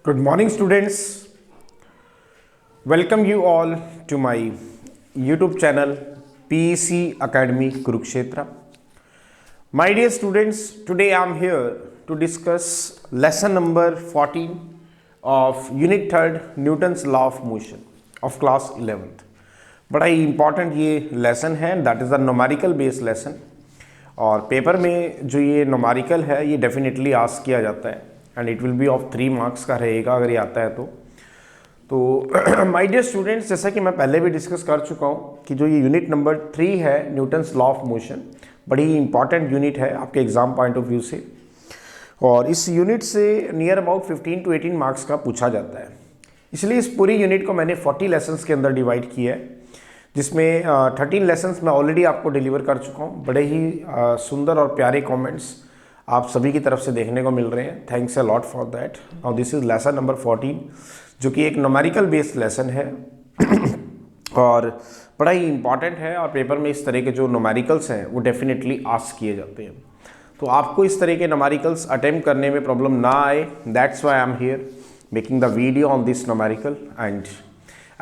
Good morning, students. Welcome you all to my YouTube channel PEC Academy Kurukshetra. My dear students, today I am here to discuss lesson number 14 of Unit 3rd Newton's Law of Motion of class 11th. बड़ा ही important ये lesson है, that is the numerical based lesson. और paper में जो ये numerical है ये definitely ask किया जाता है and it will be of 3 marks का रहेगा अगर ये आता है तो माय डियर स्टूडेंट्स, जैसा कि मैं पहले भी डिस्कस कर चुका हूँ कि जो ये यूनिट नंबर 3 है न्यूटन्स लॉ ऑफ मोशन, बड़ी ही इंपॉर्टेंट यूनिट है आपके एग्जाम पॉइंट ऑफ व्यू से। और इस यूनिट से नियर अबाउट 15 to 18 मार्क्स का पूछा जाता है, इसलिए इस पूरी यूनिट को मैंने 40 लेसन्स के अंदर डिवाइड किया है, जिसमें 13 लेसन्स मैं ऑलरेडी आपको डिलीवर कर चुका हूँ। बड़े ही सुंदर और प्यारे कॉमेंट्स आप सभी की तरफ से देखने को मिल रहे हैं, thanks a lot for that. Now this is lesson number 14 जो कि एक न्यूमेरिकल बेस्ड लेसन है और बड़ा ही इंपॉर्टेंट है और पेपर में इस तरह के जो न्यूमेरिकल्स हैं वो डेफिनेटली आस्क किए जाते हैं। तो आपको इस तरह के न्यूमेरिकल्स अटेम्प्ट करने में प्रॉब्लम ना आए, that's why I am here making the video on this numerical and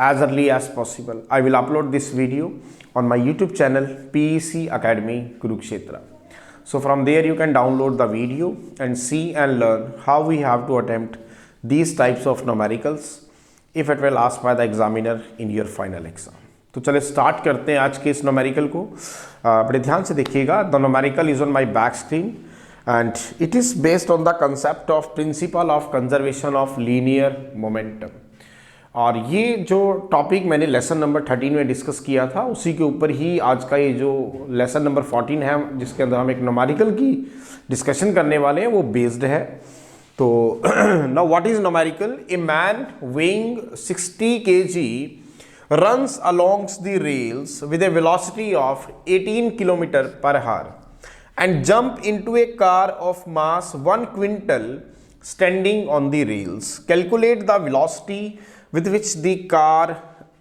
as early as possible I will upload this video on my YouTube channel PEC Academy Kurukshetra. So from there you can download the video and see and learn how we have to attempt these types of numericals if it will asked by the examiner in your final exam. तो चले start करते हैं आज के इस numerical को। बड़े ध्यान से देखिएगा। The numerical is on my back screen and it is based on the concept of principle of conservation of linear momentum. और ये जो टॉपिक मैंने लेसन नंबर 13 में डिस्कस किया था उसी के ऊपर ही आज का ये जो लेसन नंबर 14 है जिसके अंदर हम एक न्यूमेरिकल की डिस्कशन करने वाले हैं वो बेस्ड है। तो now what is numerical? A man weighing 60 kg runs along the rails with a velocity of 18 km/h and jump into a car of mass 1 quintal standing on the rails. Calculate the velocity with which the car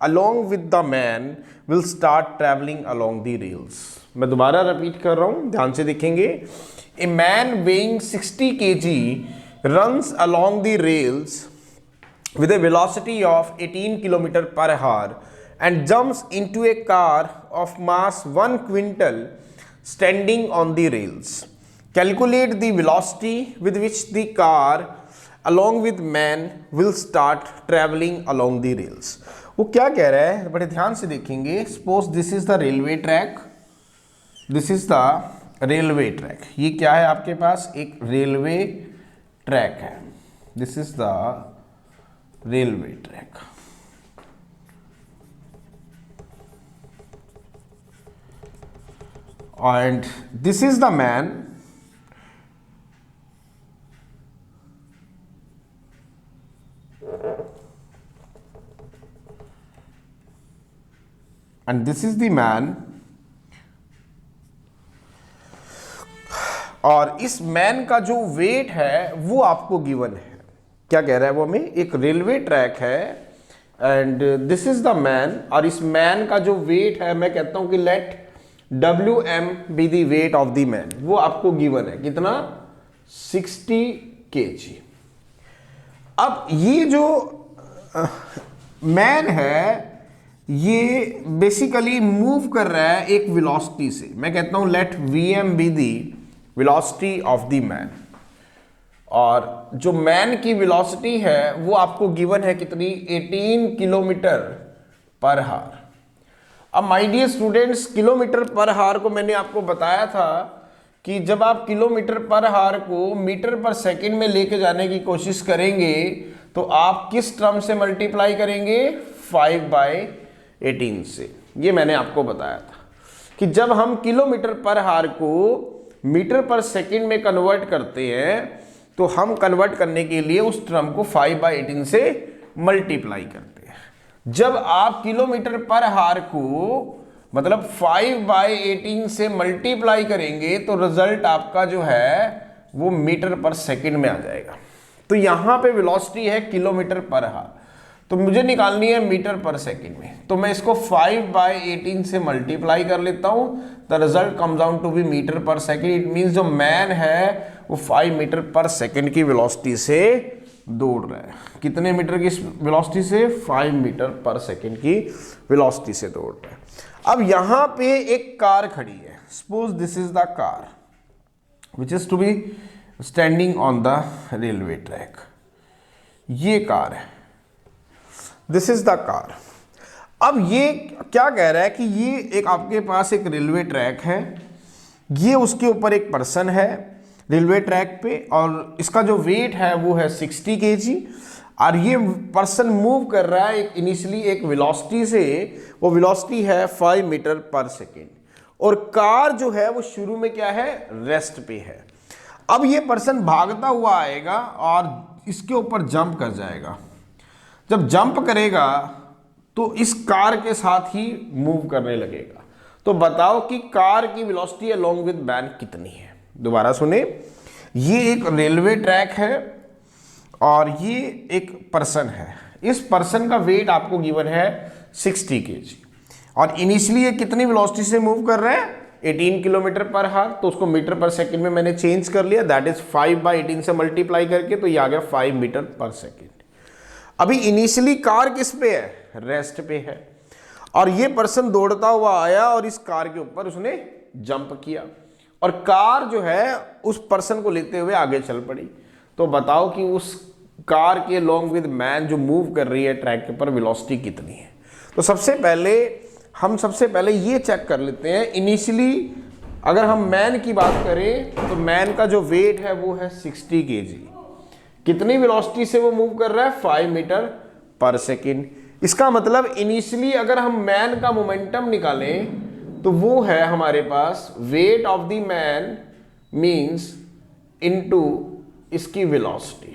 along with the man will start traveling along the rails. मैं दोबारा repeat कर रहा हूँ, ध्यान से देखेंगे। A man weighing 60 kg runs along the rails with a velocity of 18 km/h and jumps into a car of mass 1 quintal standing on the rails. Calculate the velocity with which the car along with man will start traveling along the rails. वो क्या कह रहा है, बड़े ध्यान से देखेंगे। Suppose this is the railway track, this is the railway track. ये क्या है आपके पास? एक रेलवे ट्रैक है। This is the railway track. And this is the man and this is the man, और इस मैन का जो वेट है वो आपको गिवन है। क्या कह रहा है वो हमें? एक रेलवे ट्रैक है and this is the man, और इस मैन का जो वेट है मैं कहता हूं कि let WM be the weight of the man, वो आपको गिवन है। कितना? 60 kg। अब ये जो मैन है ये बेसिकली मूव कर रहा है एक वेलोसिटी से। मैं कहता हूं let VM be the velocity of the man, और जो मैन की वेलोसिटी है वो आपको गिवन है कितनी? 18 km/h। अब माय डियर स्टूडेंट्स, km/h को मैंने आपको बताया था कि जब आप km/h को मीटर पर सेकंड में लेके जाने की कोशिश करेंगे तो आप किस टर्म से मल्टीप्लाई करेंगे? 5/18 से। ये मैंने आपको बताया था कि जब हम km/h को मीटर पर सेकंड में कन्वर्ट करते हैं तो हम कन्वर्ट करने के लिए उस टर्म को 5/18 से मल्टीप्लाई करते हैं। जब आप km/h को मतलब 5/18 से मल्टीप्लाई करेंगे तो रिजल्ट आपका जो है वो मीटर पर सेकंड में आ जाएगा। तो यहां पे वेलोसिटी है km/h, तो मुझे निकालनी है मीटर पर सेकंड में, तो मैं इसको 5/18 से मल्टीप्लाई कर लेता हूं। The result comes out to be metre per second. It means जो मैन है वो 5 मीटर पर सेकंड की वेलोसिटी से दौड़ रहा है, कितने मीटर की वेलोसिटी से, 5 मीटर पर सेकेंड की वेलोसिटी से दौड़ रहा है। अब यहां पे एक कार खड़ी है, suppose this is the car which is to be standing on the railway track. ये कार है, दिस इज द कार। अब ये क्या कह रहा है कि ये एक आपके पास एक रेलवे ट्रैक है, ये उसके ऊपर एक पर्सन है रेलवे ट्रैक पे, और इसका जो वेट है वो है 60 kg, और ये पर्सन मूव कर रहा है इनिशियली एक वेलोसिटी से, वो वेलोसिटी है 5 मीटर पर सेकेंड, और कार जो है वो शुरू में क्या है, रेस्ट पे है। अब ये पर्सन भागता हुआ आएगा और इसके ऊपर जंप कर जाएगा। जब जंप करेगा तो इस कार के साथ ही मूव करने लगेगा। तो बताओ कि कार की वेलोसिटी अलोंग विद मैन कितनी है। दोबारा सुने, ये एक रेलवे ट्रैक है और ये एक पर्सन है। इस पर्सन का वेट आपको गिवन है 60 kg, और इनिशियली ये कितनी वेलोसिटी से मूव कर रहा है, 18 किलोमीटर पर हावर। तो उसको मीटर पर सेकंड में मैंने चेंज कर लिया, दैट इज 5/18 से मल्टीप्लाई करके, तो ये आ गया 5 मीटर पर सेकेंड। अभी इनिशियली कार किस पे है, रेस्ट पे है, और ये पर्सन दौड़ता हुआ आया और इस कार के ऊपर उसने जंप किया, और कार जो है उस पर्सन को लेते हुए आगे चल पड़ी। तो बताओ कि उस कार के अलोंग विद मैन जो मूव कर रही है ट्रैक के ऊपर वेलोसिटी कितनी है। तो सबसे पहले ये चेक कर लेते हैं, इनिशियली अगर हम मैन की बात करें तो मैन का जो वेट है वो है 60 kg। कितनी वेलोसिटी से वो मूव कर रहा है, 5 मीटर पर सेकेंड। इसका मतलब इनिशियली अगर हम मैन का मोमेंटम निकालें तो वो है हमारे पास weight of the man means into इसकी वेलोसिटी।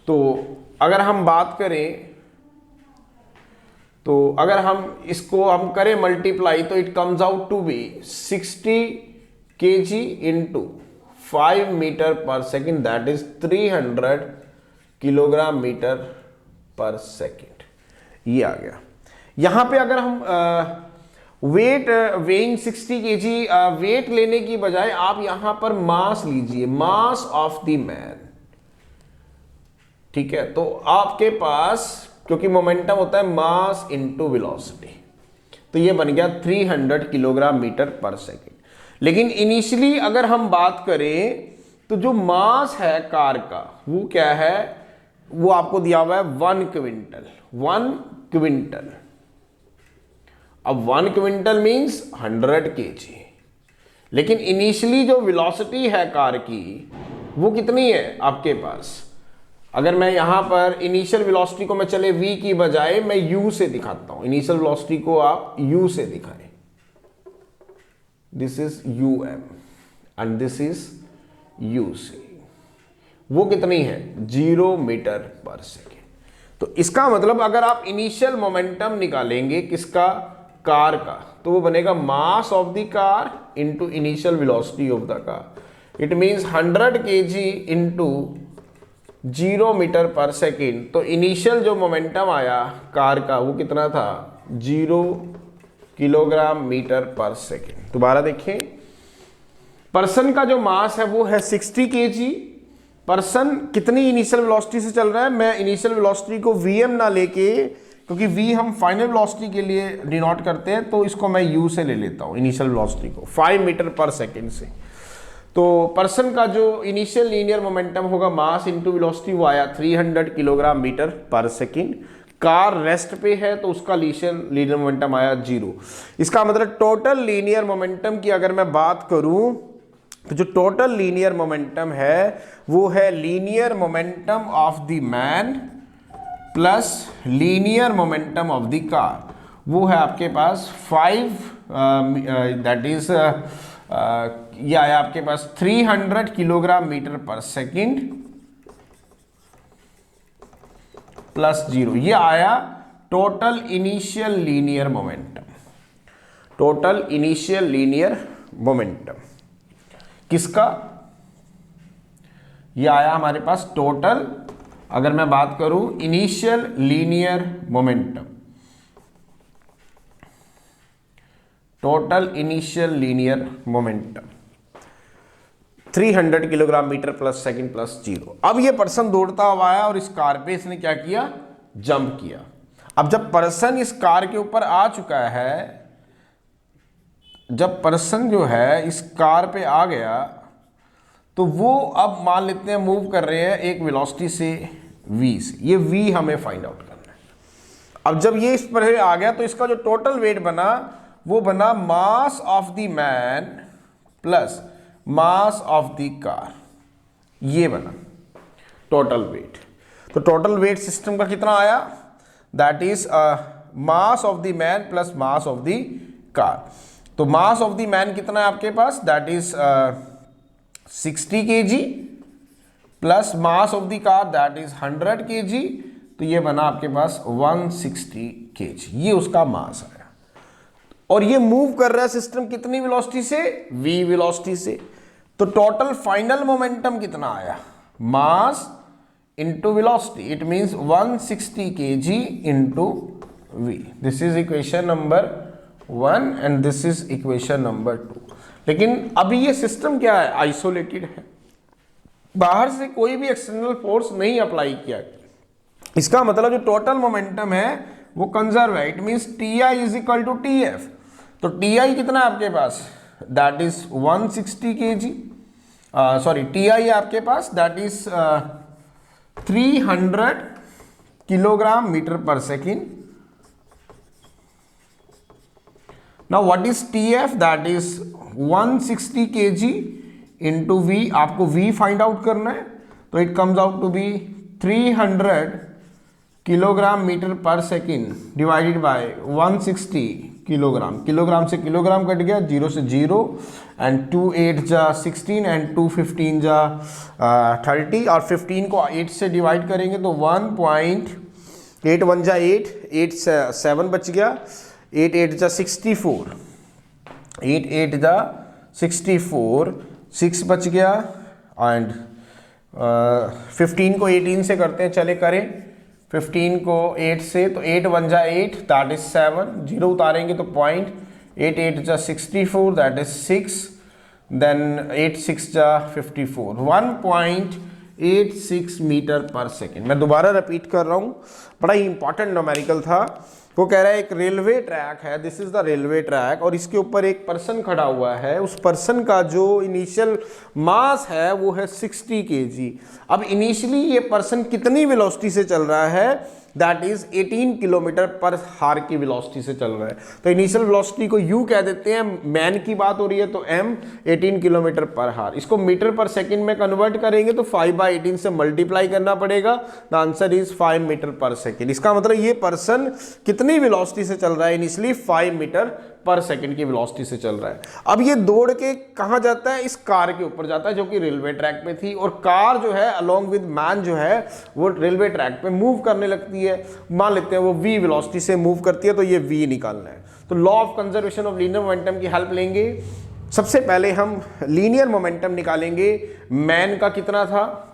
तो अगर हम बात करें, तो अगर हम इसको हम करें मल्टीप्लाई, तो it comes out to be 60 kg into 5 metre per second, that is 300 kilogram metre per second. ये आ गया। यहां पे अगर हम वेइंग 60 kg वेट लेने की बजाय आप यहां पर मास लीजिए, मास ऑफ द मैन। ठीक है, तो आपके पास क्योंकि मोमेंटम होता है मास इनटू वेलोसिटी, तो ये बन गया 300 किलोग्राम मीटर पर सेकेंड। लेकिन इनिशियली अगर हम बात करें तो जो मास है कार का वो क्या है, वो आपको दिया हुआ है 1 क्विंटल। 1 क्विंटल, अब 1 क्विंटल मींस 100 kg। लेकिन इनिशियली जो वेलोसिटी है कार की वो कितनी है आपके पास। अगर मैं यहां पर इनिशियल वेलोसिटी को मैं चले v की बजाय मैं u से दिखाता हूं, इनिशियल वेलोसिटी को आप u से दिखाएं, this is um and this is uc। वो कितनी है, 0 मीटर पर सेकेंड। तो इसका मतलब अगर आप इनिशियल मोमेंटम निकालेंगे किसका, कार का, तो वो बनेगा mass of the car into initial velocity of the car. It means 100 kg into 0 metre per second. तो इनिशियल जो मोमेंटम आया कार का वो कितना था, 0 किलोग्राम मीटर पर सेकेंड। दोबारा देखें, पर्सन का जो मास है वो है 60 kg। पर्सन कितनी इनिशियल वेलोसिटी से चल रहा है, मैं इनिशियल वेलोसिटी को vm ना लेके, क्योंकि v हम फाइनल वेलोसिटी के लिए डिनोट करते हैं, तो इसको मैं u से ले लेता हूं इनिशियल वेलोसिटी को 5 मीटर पर सेकेंड से। तो पर्सन का जो इनिशियल लीनियर मोमेंटम होगा मास इनटू वेलोसिटी वो आया 300 kilogram metre per second. Car rest पे है तो उसका लीनियर मोमेंटम आया 0। इसका मतलब टोटल लीनियर मोमेंटम की अगर मैं बात करूं तो जो टोटल लीनियर मोमेंटम है वो है linear momentum of the man plus linear momentum of the car. वो है आपके पास 5 दैट इज ये आया आपके पास 300 kilogram metre per second plus 0। ये आया total initial linear momentum. Total initial linear momentum किसका, ये आया हमारे पास टोटल, अगर मैं बात करूं initial linear momentum, total initial linear momentum. 300 kilogram metre plus second plus 0। अब ये पर्सन दौड़ता हुआ आया और इस कार पे इसने क्या किया, जंप किया। अब जब पर्सन इस कार के ऊपर आ चुका है, जब पर्सन जो है इस कार पे आ गया, तो वो अब मान लेते हैं मूव कर रहे हैं एक वेलोसिटी से v से। ये v हमें फाइंड आउट करना है। अब जब ये इस पर आ गया तो इसका जो टोटल वेट बना वो बना mass of the man plus mass of the car, ये बना टोटल वेट। तो टोटल वेट सिस्टम का कितना आया, that is mass of the man plus mass of the car. तो मास ऑफ द मैन कितना है आपके पास, that is 60 kg plus mass of the car that is 100 kg। तो ये बना आपके पास 160 kg, ये उसका मास आया। और ये मूव कर रहा है सिस्टम कितनी वेलोसिटी से, v वेलोसिटी से। तो टोटल फाइनल मोमेंटम कितना आया, mass into velocity, it means 160 kg into v। This is equation number 1 and this is equation number 2। लेकिन अभी ये सिस्टम क्या है, आइसोलेटेड है, बाहर से कोई भी एक्सटर्नल फोर्स नहीं अप्लाई किया। इसका मतलब जो टोटल मोमेंटम है वो कंजर्व है, it means Ti is equal to Tf। तो Ti कितना है आपके पास, that is 160 kg, sorry Ti है आपके पास that is 300 kilogram metre per second. Now what is Tf, that is 160 kg into v। आपको v फाइंड आउट करना है, तो it comes out to be 300 kilogram metre per second divided by 160 kilogram. Kilogram से kilogram cut गया, 0 से 0 and 2 8 जा 16 and 2 15 जा 30 और 15 को 8 से डिवाइड करेंगे तो 1.8 1 जा 8 8 से 7 बच गया, 8 8 जा 64, 8 8 जा 64, 6 बच गया एंड 15 को 18 से करते हैं, चले करें 15 को 8 से, तो 8 1 जा 8 दैट इज 7, 0 उतारेंगे तो 0.8 8 जा 64 दैट इज 6, देन 8 6 जा 54, 1.86 मीटर पर सेकेंड। मैं दोबारा रिपीट कर रहा हूँ, बड़ा ही इंपॉर्टेंट न्यूमेरिकल था। वो कह रहा है एक रेलवे ट्रैक है, this is the railway track, और इसके ऊपर एक पर्सन खड़ा हुआ है। उस पर्सन का जो इनिशियल मास है वो है 60 kg। अब इनिशियली ये पर्सन कितनी वेलोसिटी से चल रहा है, दैट इज 18 किलोमीटर पर हार की वेलोसिटी से चल रहा है। तो इनिशियल वेलोसिटी को u कह देते हैं, मैन की बात हो रही है तो m 18 किलोमीटर पर हार। इसको मीटर पर सेकंड में कन्वर्ट करेंगे तो 5/18 से मल्टीप्लाई करना पड़ेगा, the answer is 5 metre per second. इसका मतलब ये पर्सन कितनी वेलोसिटी से चल रहा है, इनिशियली 5 मीटर पर सेकंड की वेलोसिटी से चल रहा है। अब ये दौड़ के कहाँ जाता है, इस कार के ऊपर जाता है जो कि रेलवे ट्रैक पे थी, और कार जो है अलोंग विद मैन जो है वो रेलवे ट्रैक पे मूव करने लगती है। मान लेते हैं वो v वेलोसिटी से मूव करती है, तो ये v निकालना है। तो law of conservation of linear momentum की हेल्प लेंगे। सबसे पहले हम लीनियर मोमेंटम निकालेंगे। मैन का कितना था,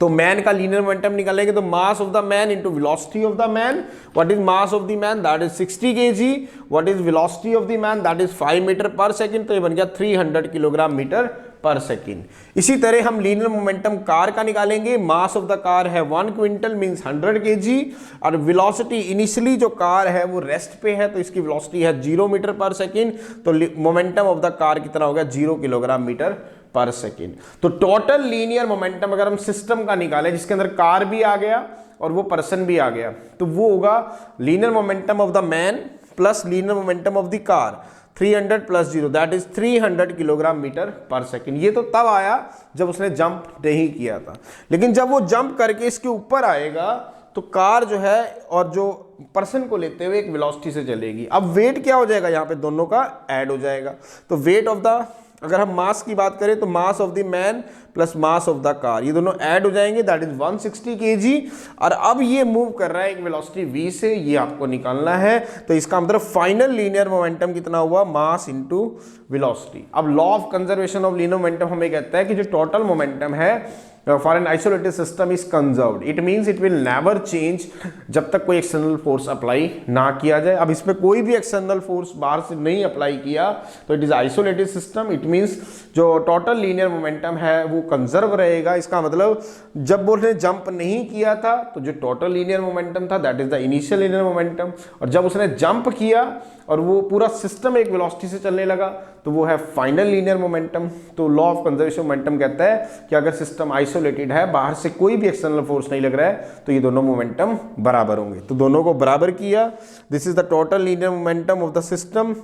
तो मैन का लीनियर मोमेंटम निकालेंगे तो mass of the man into velocity of the man. What is mass of the man, that is 60 kg। What is velocity of the man, that is 5 metre per second. तो ये बन गया 300 kilogram metre per second. इसी तरह हम linear momentum car का निकालेंगे। मास of the car है 1 क्विंटल मींस 100 kg, और वेलोसिटी इनिशियली जो कार है वो रेस्ट पे है तो इसकी वेलोसिटी है 0 मीटर पर सेकंड। तो मोमेंटम ऑफ द कार कितना होगा, 0 किलोग्राम मीटर पर सेकेंड। तो टोटल लीनियर मोमेंटम अगर हम सिस्टम का निकालें जिसके अंदर कार भी आ गया और वो पर्सन भी आ गया, तो वो होगा linear momentum of the man plus linear momentum of the car, 300 plus 0 that is 300 kilogram metre per second. ये तो तब आया जब उसने जंप नहीं किया था, लेकिन जब वो जंप करके इसके ऊपर आएगा तो कार जो है और जो पर्सन को लेते हुए एक वेलोसिटी से चलेगी। अब वेट क्या हो जाएगा, यहाँ पे दोनों का ऐड हो जाएगा। तो वेट ऑफ द, अगर हम मास की बात करें तो mass of the man plus mass of the car, ये दोनों ऐड हो जाएंगे, दैट इज 160 kg। और अब ये मूव कर रहा है एक वेलोसिटी v से, ये आपको निकालना है। तो इसका मतलब फाइनल लीनियर मोमेंटम कितना हुआ, मास इनटू वेलोसिटी। अब law of conservation of linear momentum हमें कहता है कि जो टोटल मोमेंटम है for an isolated system is conserved, it means it will never change जब तक कोई एक्सटर्नल फोर्स अप्लाई ना किया जाए। अब इसमें कोई भी एक्सटर्नल फोर्स बाहर से नहीं अप्लाई किया तो it is isolated system, it means जो टोटल लीनियर मोमेंटम है वो कंजर्व रहेगा। इसका मतलब जब उसने जंप नहीं किया था तो जो टोटल लीनियर मोमेंटम था that is the initial linear momentum, और जब उसने जंप किया और वो पूरा सिस्टम एक वेलोसिटी से चलने लगा तो वो है फाइनल लीनियर मोमेंटम। तो लॉ ऑफ कंजर्वेशन मोमेंटम कहता है कि अगर सिस्टम आइसोलेटेड है, बाहर से कोई भी एक्सटर्नल फोर्स नहीं लग रहा है, तो ये दोनों मोमेंटम बराबर होंगे। तो दोनों को बराबर किया। This is the total linear momentum of the system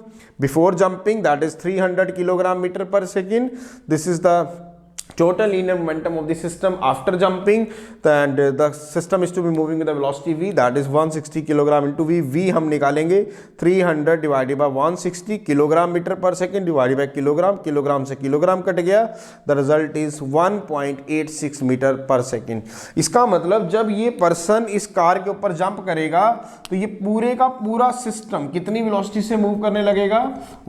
before jumping, that is 300 kilogram metre per second. This is the total linear momentum of the system after jumping, and the system is to be moving with the velocity v, that is 160 kilogram into v। v हम निकालेंगे 300 divided by 160 kilogram metre per second divided bye kilogram, kilogram से kilogram cut गया, the result is 1.86 metre per second. इसका मतलब जब ये person इस car के ऊपर जंप करेगा तो ये पूरे का पूरा सिस्टम कितनी वेलोसिटी से मूव करने लगेगा,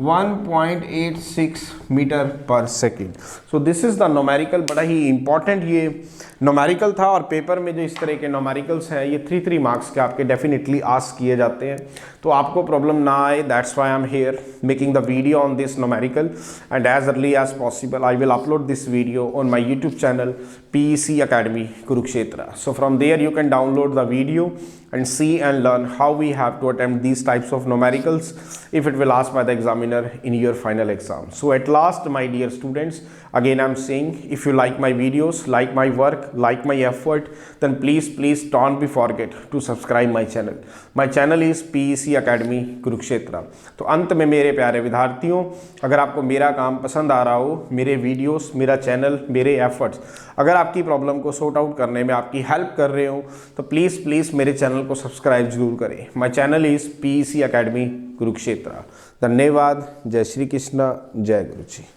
1.86 metre per second. So this is the numerical, बड़ा ही इंपॉर्टेंट ये नोमेरिकल था, और पेपर में जो इस तरह के नोमेरिकल्स हैं ये 3 मार्क्स के आपके डेफिनेटली आस्क किए जाते हैं। तो आपको प्रॉब्लम ना आए, that's why I am here making the video on this numerical, and as early as possible I will upload this video on my YouTube channel PEC Academy Kurukshetra. So from there you can download the video and see and learn how we have to attempt these types of numericals if it will asked by the examiner in your final exam. So at last, my dear students, again I'm saying, if you like my videos, like my work, like my effort, then please don't be forget to subscribe my channel. My channel is PEC Academy Kurukshetra. तो अंत में मेरे प्यारे विद्यार्थियों, अगर आपको मेरा काम पसंद आ रहा हो, मेरे वीडियोस, मेरा चैनल, मेरे एफर्ट्स अगर आपकी प्रॉब्लम को सॉर्ट आउट करने में आपकी हेल्प कर रहे हो, तो प्लीज़ मेरे चैनल को सब्सक्राइब जरूर करें। My channel is PEC Academy Kurukshetra. धन्यवाद। जय श्री कृष्ण, जय गुरु जी।